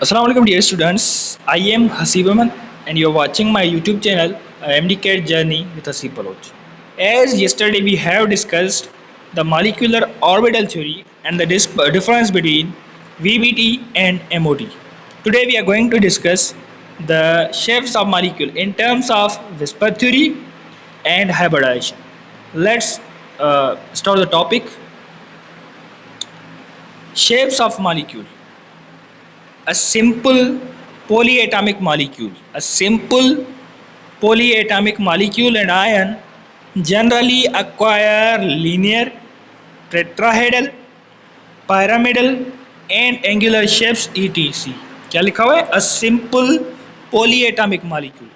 Assalamu alaikum dear students. I am Hasib Ahmed and you are watching my YouTube channel MDCAT Journey with Hasib Baloch. As yesterday we have discussed the molecular orbital theory and the difference between VBT and MOT. Today we are going to discuss the shapes of molecule in terms of whisper theory and hybridization. Let's start the topic. Shapes of molecule. A simple polyatomic molecule. A simple polyatomic molecule and ion generally acquire linear, tetrahedral, pyramidal and angular shapes etc. क्या लिखा हुआ है? A simple polyatomic molecule.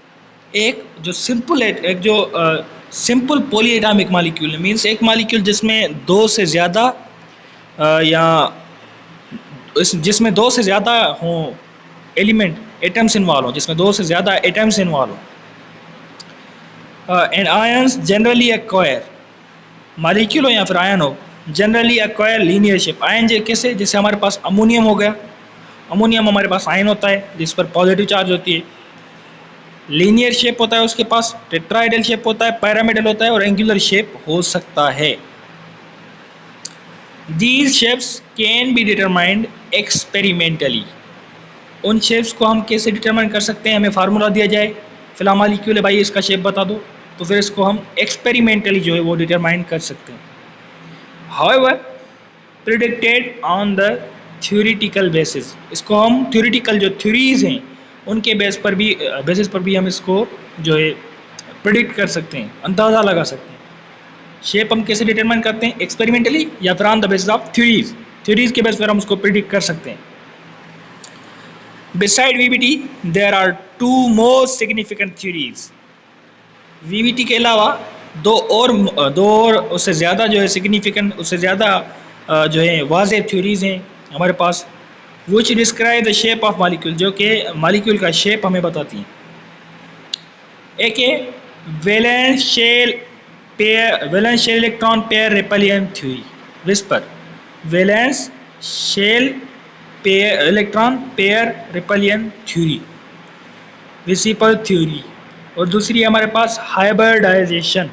एक जो simple polyatomic molecule means एक molecule जिसमें दो से ज़्यादा या जिसमें दो से ज़्यादा हों एलिमेंट एटम्स इन्वॉल्व हो, जिसमें दो से ज़्यादा एटम्स इन्वॉल्व हो। And ions generally acquire, molecule हो या फिर आयन हो, generally acquire linear shape. Ion कैसे? जैसे हमारे पास अमोनियम हो गया, अमोनियम हमारे पास आयन होता है जिस पर पॉजिटिव चार्ज होती है, लीनियर शेप होता है उसके पास, टेट्राहेड्रल शेप होता है, पिरामिडल होता है और एंगुलर शेप हो सकता है। These shapes can be determined experimentally. उन शेप्स को हम कैसे डिटरमाइन कर सकते हैं? हमें फार्मूला दिया जाए, फिलहाल मॉलिक्यूल है भाई इसका शेप बता दो, तो फिर इसको हम एक्सपेरिमेंटली जो है वो डिटरमाइन कर सकते हैं। However, predicted on the theoretical basis, इसको हम थ्योरेटिकल जो थ्योरीज हैं उनके बेसिस पर भी हम इसको जो है प्रिडिक्ट कर सकते हैं, अंदाज़ा लगा सकते हैं। शेप हम कैसे डिटरमाइन करते हैं? एक्सपेरिमेंटली या फिर on the basis of theories के बेस पर हम उसको प्रिडिक्ट कर सकते हैं। Beside VBT there are two most significant theories. VBT के अलावा दो और उससे ज़्यादा जो है सिग्निफिकेंट, उससे ज़्यादा जो है वाज़ेह थ्योरीज हैं हमारे पास, which describe the shape of molecule, जो कि मॉलिक्यूल का शेप हमें बताती हैं। एक है valence shell electron pair repulsion theory, VSEPR, valence shell electron pair repulsion theory, VSEPR theory. और दूसरी हमारे पास हाइब्रिडाइजेशन।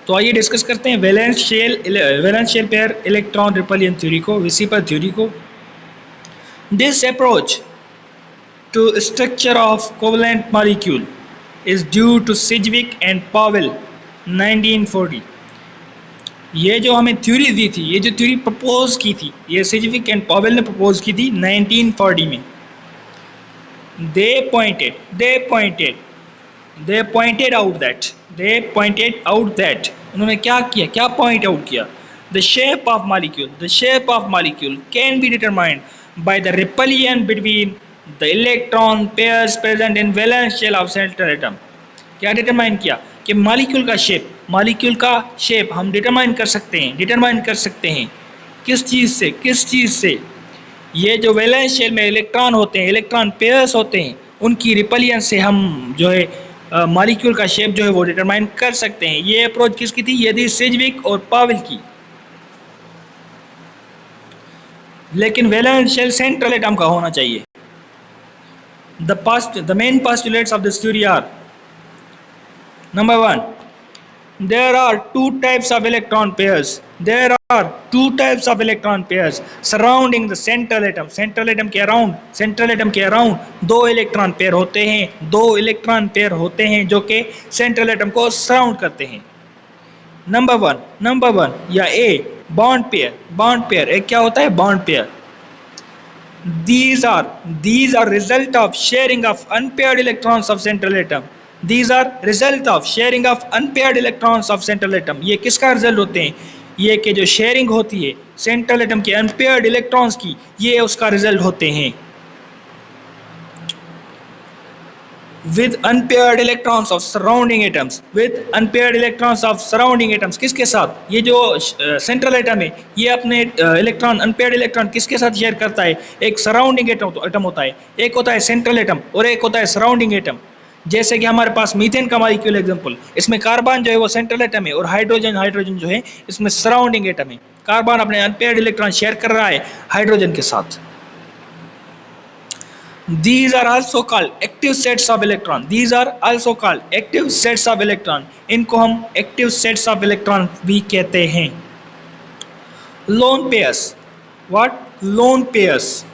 तो आइए डिस्कस करते हैं valence shell pair electron repulsion theory को, विसिपल थ्योरी को। This approach to structure of covalent molecule is due to Sidgwick and Powell 1940। ये जो हमें थ्योरी दी थी, ये जो थ्योरी प्रपोज की थी, ये सिजविक एंड पॉवेल ने प्रपोज की थी 1940 में। They pointed out that उन्होंने क्या किया, क्या पॉइंट आउट किया? The shape of molecule can be determined by the repulsion between the electron pairs present in valence shell of central atom। क्या डिटरमाइन किया? कि मॉलिक्यूल का शेप हम डिटरमाइन कर सकते हैं किस चीज़ से? ये जो वैलेंस शेल में इलेक्ट्रॉन होते हैं, इलेक्ट्रॉन पेयर्स होते हैं, उनकी रिपलियन से हम जो है मॉलिक्यूल का शेप जो है वो डिटरमाइन कर सकते हैं। ये अप्रोच किसकी थी? ये थी सिजविक और पावेल की। लेकिन वैलेंस शेल सेंट्रल एटम का होना चाहिए। The main postulates of this theory are: number 1, there are two types of electron pairs surrounding the central atom। central atom के अराउंड दो इलेक्ट्रॉन पेयर होते हैं जो कि सेंट्रल एटम को सराउंड करते हैं। नंबर वन या ए, बॉन्ड पेयर। एक क्या होता है? Bond pair. These are result of sharing of unpaired electrons of central atom। ये किसका रिजल्ट होते हैं? ये कि जो शेयरिंग होती है सेंट्रल एटम के अनपेयर्ड इलेक्ट्रॉन्स की, ये उसका रिजल्ट होते हैं। With unpaired electrons of surrounding atoms, किसके साथ? ये जो सेंट्रल एटम है ये अपने अनपेयर्ड इलेक्ट्रॉन किसके साथ शेयर करता है? एक सराउंडिंग एटम होता है, एक होता है सेंट्रल एटम और एक होता है सराउंडिंग एटम। जैसे कि हमारे पास मीथेन का मॉलिक्यूल एग्जांपल, इसमें कार्बन जो है वो सेंट्रल एटम है और हाइड्रोजन जो है इसमें सराउंडिंग एटम है। कार्बन अपने अनपेयर्ड इलेक्ट्रॉन शेयर कर रहा है हाइड्रोजन के साथ। These are also called active sets of electron. These are also called active sets of electron. इनको हम active sets of electron भी कहते हैं. Lone pairs. What? Lone pairs.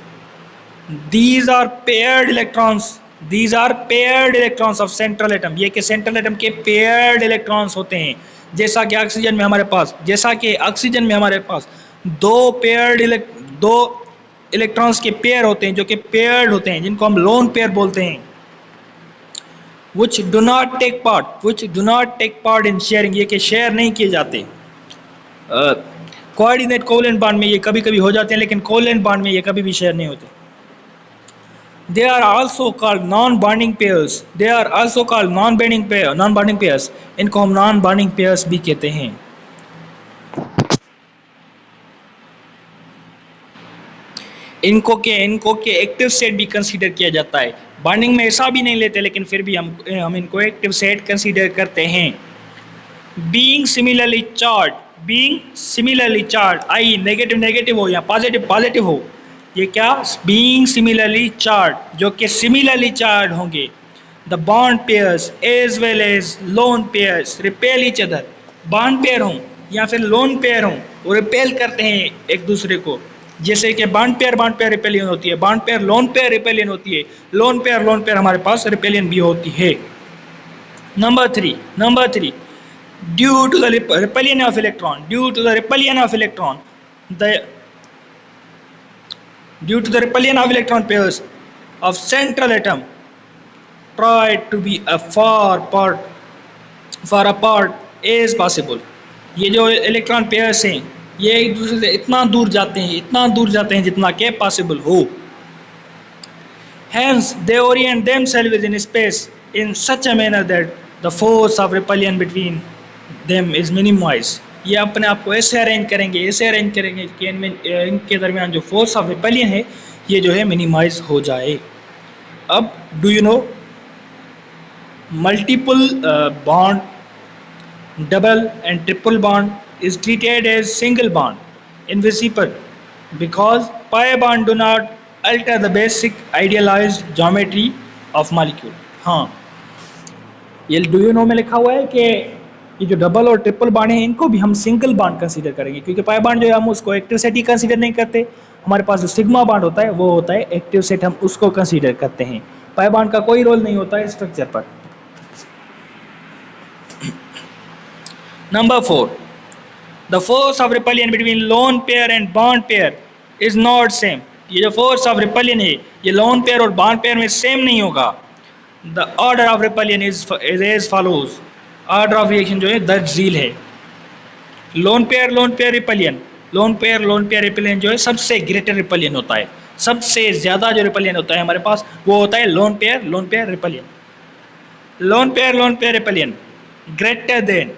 These are paired electrons. These are paired electrons of central atom. ये के central atom के paired electrons होते हैं. जैसा कि ऑक्सीजन में हमारे पास दो इलेक्ट्रॉन्स के पेयर होते हैं जो कि पेयर्ड होते हैं, जिनको हम लोन पेयर बोलते हैं. which do not take part in sharing. ये के शेयर नहीं किए जाते. कोऑर्डिनेट कोवेलेंट बॉन्ड में ये कभी कभी हो जाते हैं, लेकिन कोवेलेंट बॉन्ड में ये कभी भी शेयर नहीं होते. They are also called non-bonding pairs. Non-bonding pairs. इनको हम non-bonding pairs भी कहते हैं. इनको के एक्टिव सेट भी कंसीडर किया जाता है. बॉन्डिंग में ऐसा भी नहीं लेते, लेकिन फिर भी हम इनको एक्टिव सेट कंसीडर करते हैं. Being similarly charged, आई नेगेटिव हो या पॉजिटिव हो, ये क्या? Being similarly charged, जो कि similarly charged होंगे. The bond pairs as well as lone pairs repel each other. Bond pair हों या फिर लोन पेयर हों, वो रिपेल करते हैं एक दूसरे को. जैसे कि बॉन्ड पेयर रिपेलियन होती है, bond pair lone pair rebellion होती है, लोन पेयर हमारे पास रिपेलियन भी होती है. Number three, due to the repellion of electron, pairs of central atom try to be far apart as possible. ये जो इलेक्ट्रॉन पेयर्स हैं ये एक दूसरे से इतना दूर जाते हैं जितना के पॉसिबल हो. Hence they orient themselves in space in such a manner that the force of repulsion between them is minimized. ये अपने आप को ऐसे अरेंज करेंगे कि इनके दरमियान जो फोर्स ऑफ रिपलियन है ये जो है मिनिमाइज हो जाए. अब do you no multiple bond, double and triple bond is treated as single bond in principle because pi bond do not alter the basic idealized geometry of molecule. हाँ, ये do you no में लिखा हुआ है कि ये जो double और ट्रिपल बॉन्ड है इनको भी हम सिंगल बॉन्ड कंसीडर करेंगे, क्योंकि पाई बॉन्ड जो है हम उसको एक्टिव सेट ही कंसीडर नहीं करते. हमारे पास जो सिग्मा बॉन्ड होता है वो होता है एक्टिव सेट, हम उसको कंसीडर करते हैं. पाई बॉन्ड का कोई रोल नहीं होता है स्ट्रक्चर पर. Number 4, the force of repulsion between lone pair and bond pair is not same. ये जो force of repulsion है ये lone pair और bond pair में same नहीं होगा. The order of repulsion is as follows. Order of reaction जो है दर्जील है. lone pair repulsion जो है सबसे greater repulsion होता है, सबसे ज़्यादा जो repulsion होता है हमारे पास वो होता है lone pair repulsion. Lone pair repulsion greater than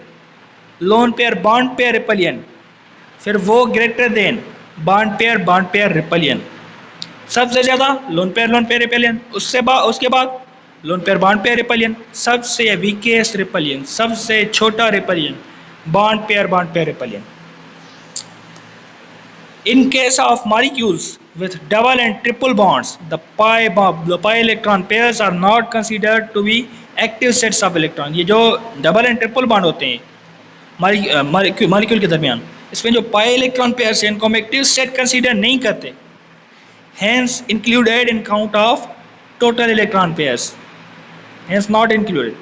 lone pair bond pair repulsion, फिर वो greater than bond pair repulsion. सबसे ज़्यादा लोन पेयर रिपलियन, उसके बाद lone pair bond pair repulsion, सबसे वीकेस्ट रिपलियन, सबसे छोटा repulsion bond pair repulsion. In case of molecules with double and triple bonds, the pi electron pairs are not considered to be active sets of electron. ये जो double and triple bond होते हैं molecule के दरमियान, इसमें जो pi electron pairs हैं इनको हम एक्टिव सेट कंसीडर नहीं करते. Hence included in count of total electron pairs, hence not included,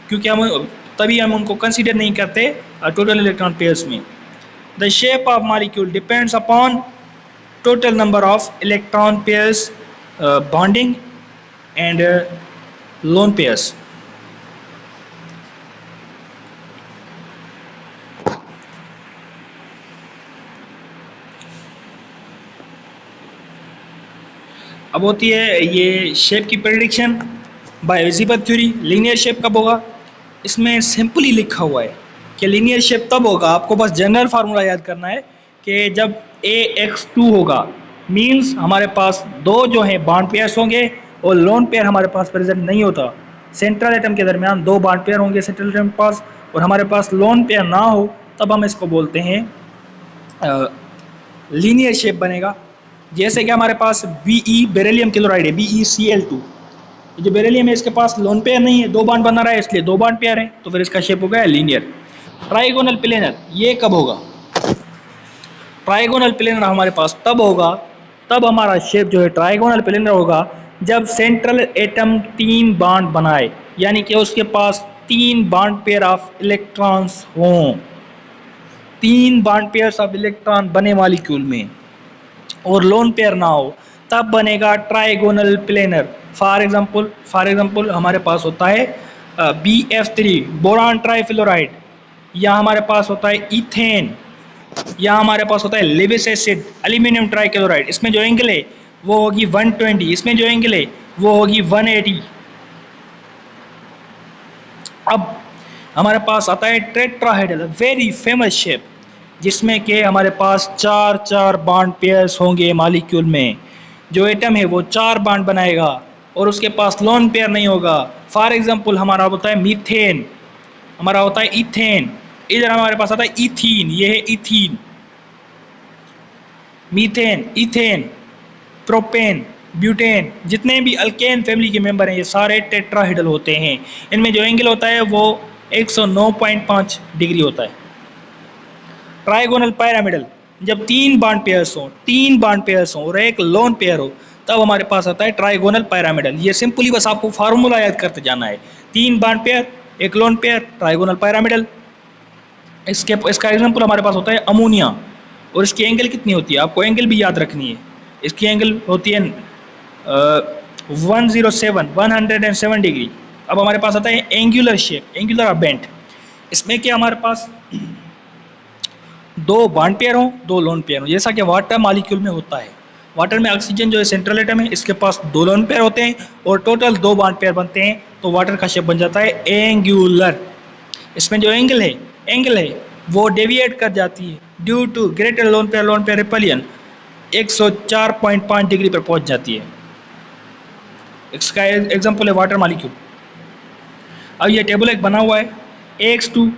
क्योंकि हम उनको कंसीडर नहीं करते टोटल इलेक्ट्रॉन पेयर्स में. The shape of molecule depends upon total number of electron pairs bonding and lone pairs. अब होती है ये शेप की prediction by visible theory. Linear shape कब होगा? इसमें सिंपली लिखा हुआ है कि लीनियर शेप तब होगा, आपको बस जनरल फार्मूला याद करना है कि जब AX2 होगा, मींस हमारे पास दो जो है बॉन्ड पेयर्स होंगे और लोन पेयर हमारे पास प्रेजेंट नहीं होता. सेंट्रल एटम के दरमियान दो बॉन्ड पेयर होंगे सेंट्रल एटम के पास, और हमारे पास लोन पेयर ना हो, तब हम इसको बोलते हैं लीनियर शेप बनेगा. जैसे कि हमारे पास Be बेरिलियम क्लोराइड है, BeCl2, जो बेरिलियम है इसके पास लोन पेयर नहीं है, 2 बॉन्ड बना रहा है इसलिए 2 बॉन्ड पेयर है, तो फिर इसका शेप हो गया लीनियर। ट्राइगोनल प्लेनर ये कब होगा? ट्राइगोनल प्लेनर हमारे पास तब होगा, तब हमारा शेप जो है ट्राइगोनल प्लेनर होगा जब सेंट्रल एटम 3 बॉन्ड बनाए, यानी कि उसके पास 3 बॉन्ड पेयर ऑफ इलेक्ट्रॉन्स हों, 3 बॉन्ड पेयर्स ऑफ इलेक्ट्रॉन बने मॉलिक्यूल में और लोन पेयर ना हो, तब बनेगा ट्राइगोनल प्लेनर। फॉर एग्जांपल हमारे पास होता है BF3 बोरान ट्राइफ्लोराइड, या हमारे पास होता है इथेन, या हमारे पास होता है लेविस एसिड एल्यूमिनियम ट्राइक्लोराइड। इसमें जो एंगल है वो होगी 120, इसमें जो एंगल है वो होगी 180। अब हमारे पास आता है टेट्राहेड्रल, वेरी फेमस शेप, जिसमें कि हमारे पास 4 बॉन्ड पेयर्स होंगे मॉलिक्यूल में। जो एटम है वो 4 बॉन्ड बनाएगा और उसके पास लोन पेयर नहीं होगा। फॉर एग्जांपल हमारा होता है मीथेन, हमारा होता है इथेन, इधर हमारे पास आता है इथीन, ये है ethene, methane, ethane, propane, butane, जितने भी अल्केन फैमिली के मेंबर हैं ये सारे टेट्राहेड्रल होते हैं। इनमें जो एंगल होता है वो 109.5 डिग्री होता है। ट्राइगोनल पिरामिडल, जब 3 बॉन्ड पेयर्स हों, 3 बॉन्ड पेयर्स हों और एक लोन पेयर हो, तब हमारे पास आता है ट्राइगोनल पिरामिडल। ये सिंपली बस आपको फार्मूला याद करते जाना है, 3 बॉन्ड पेयर, एक लोन पेयर, ट्राइगोनल पिरामिडल। इसका एग्जांपल हमारे पास होता है अमोनिया, और इसकी एंगल कितनी होती है आपको एंगल भी याद रखनी है। इसकी एंगल होती है 107 डिग्री। अब हमारे पास आता है एंगुलर शेप, एंगुलर बेंट। इसमें क्या हमारे पास 2 बॉन्ड पेयर हों, 2 लोन पेयर हों, जैसा कि वाटर मॉलिक्यूल में होता है। वाटर में ऑक्सीजन जो है सेंट्रल एटम है, इसके पास 2 लोन पेयर होते हैं और टोटल 2 बॉन्ड पेयर बनते हैं, तो वाटर का शेप बन जाता है एंगुलर। इसमें जो एंगल है वो डेविएट कर जाती है due to greater lone pair repulsion, 104.5 degree पर पहुंच जाती है। इसका एग्जांपल है वाटर मॉलिक्यूल। अब ये टेबल एक बना हुआ है, AX2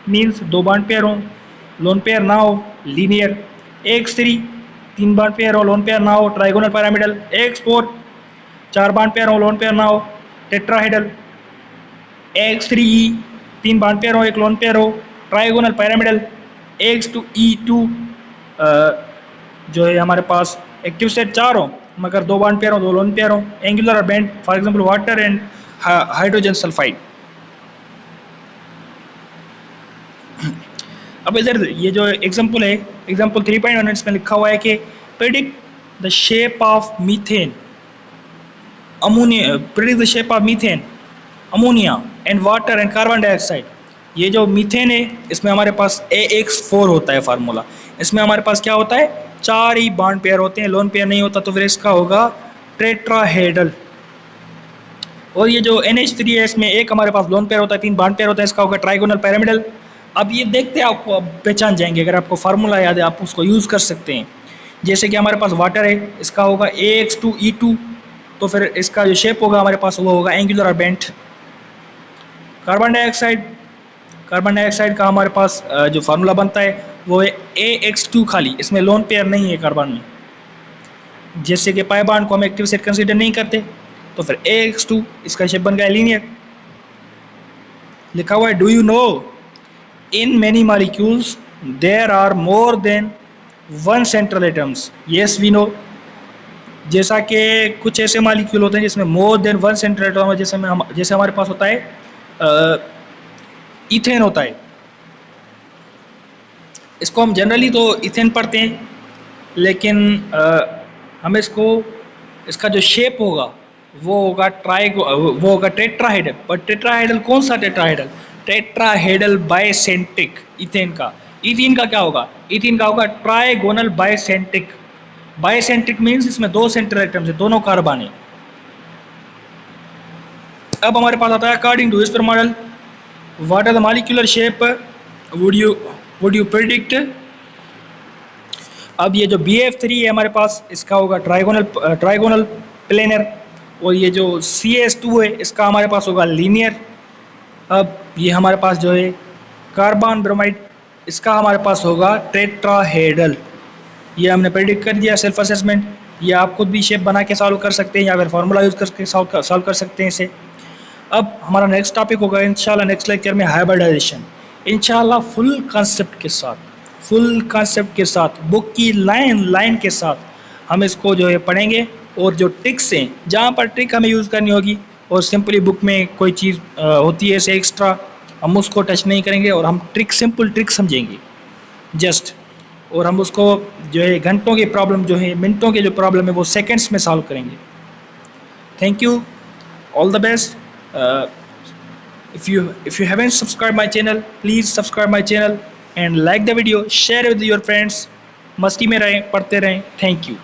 मीन्स 2 बॉन्ड पेयर हो, लोन पेयर ना हो, लीनियर। AX3 3 बॉन्ड पेयर हो, लोन पेयर ना हो, trigonal pyramidal. AX4 4 bond pair हो, लोन पेयर ना हो, टेट्राहेड्रल। AX3E 3 बॉन्ड पेयर हो, एक लोन पेयर हो, ट्राइगोनल पिरामिडल। AX2E2 जो है हमारे पास एक्टिव सेट 4 हो मगर 2 बॉन्ड पेयर हो, 2 लोन पेयर हो, angular bent, for example water and hydrogen sulphide. अब इधर ये जो एग्जांपल है, एग्जांपल 3.1 इसमें लिखा हुआ है कि predict the shape of methane ammonia, predict the shape of methane ammonia and water and carbon dioxide. ये जो मीथेन है इसमें हमारे पास AX4 होता है फार्मूला। इसमें हमारे पास क्या होता है, 4 ही बॉन्ड पेयर होते हैं, लोन पेयर नहीं होता, तो फिर इसका होगा टेट्राहेड्रल। और ये जो NH3 है इसमें एक हमारे पास लोन पेयर होता है, 3 बॉन्ड पेयर होता है, इसका होगा ट्राइगोनल पिरामिडल। अब ये देखते हैं आपको, अब पहचान जाएंगे, अगर आपको फार्मूला याद है आप उसको यूज़ कर सकते हैं। जैसे कि हमारे पास वाटर है, इसका होगा AX2E2, तो फिर इसका जो शेप होगा हमारे पास वो होगा एंगुलर बेंट। कार्बन डाइऑक्साइड का हमारे पास जो फार्मूला बनता है वो है AX2 खाली, इसमें लोन पेयर नहीं है कार्बन में, जैसे कि पाई बॉन्ड को हम एक्टिव सेट कंसीडर नहीं करते, तो फिर AX2 इसका शेप बन गया लीनियर। लिखा हुआ है, do you know in many molecules there are more than 1 central atoms. Yes we know, जैसा कि कुछ ऐसे मॉलिक्यूल होते हैं जिसमें मोर देन 1 सेंट्रल एटम है, जैसे हमारे पास होता है इथेन होता है। इसको हम जनरली तो इथेन पढ़ते हैं, लेकिन हम इसका जो शेप होगा वो होगा टेट्राहेड्रल। पर टेट्राहेड्रल कौन सा टेट्राहेड्रल? टेट्राहेड्रल बाइसेंट्रिक। इथेन का क्या होगा? इथेन का होगा ट्राइगोनल बाइसेंट्रिक। बाइसेंट्रिक मीन्स इसमें 2 सेंट्रल एटम्स है, दोनों कार्बन है। अब हमारे पास आता है according to spare model, what are the molecular shape would you predict. अब ये जो BF3 है हमारे पास, इसका होगा ट्राइगोनल प्लेनर, और ये जो CS2 है इसका हमारे पास होगा लीनियर। अब ये हमारे पास जो है कार्बन ब्रोमाइड, इसका हमारे पास होगा टेट्राहेड्रल। ये हमने प्रेडिक्ट कर दिया सेल्फ असेसमेंट। ये आप खुद भी शेप बना के सॉल्व कर सकते हैं या फिर फार्मूला यूज़ करके सॉल्व कर सकते हैं इसे। अब हमारा नेक्स्ट टॉपिक होगा इंशाल्लाह नेक्स्ट लेक्चर में हाइब्रिडाइजेशन, इंशाल्लाह फुल कॉन्सेप्ट के साथ बुक की लाइन के साथ हम इसको जो है पढ़ेंगे। और जो ट्रिक्स हैं, जहाँ पर ट्रिक हमें यूज़ करनी होगी और सिंपली बुक में कोई चीज़ होती है ऐसे एक्स्ट्रा, हम उसको टच नहीं करेंगे और हम सिंपल ट्रिक समझेंगे जस्ट। और हम उसको जो है घंटों की प्रॉब्लम जो है, मिनटों के जो प्रॉब्लम है वो सेकंड्स में सॉल्व करेंगे। Thank you, all the best. if you haven't subscribed my channel, please subscribe my channel and like the video, share with your friends। मस्ती में रहें, पढ़ते रहें। Thank you.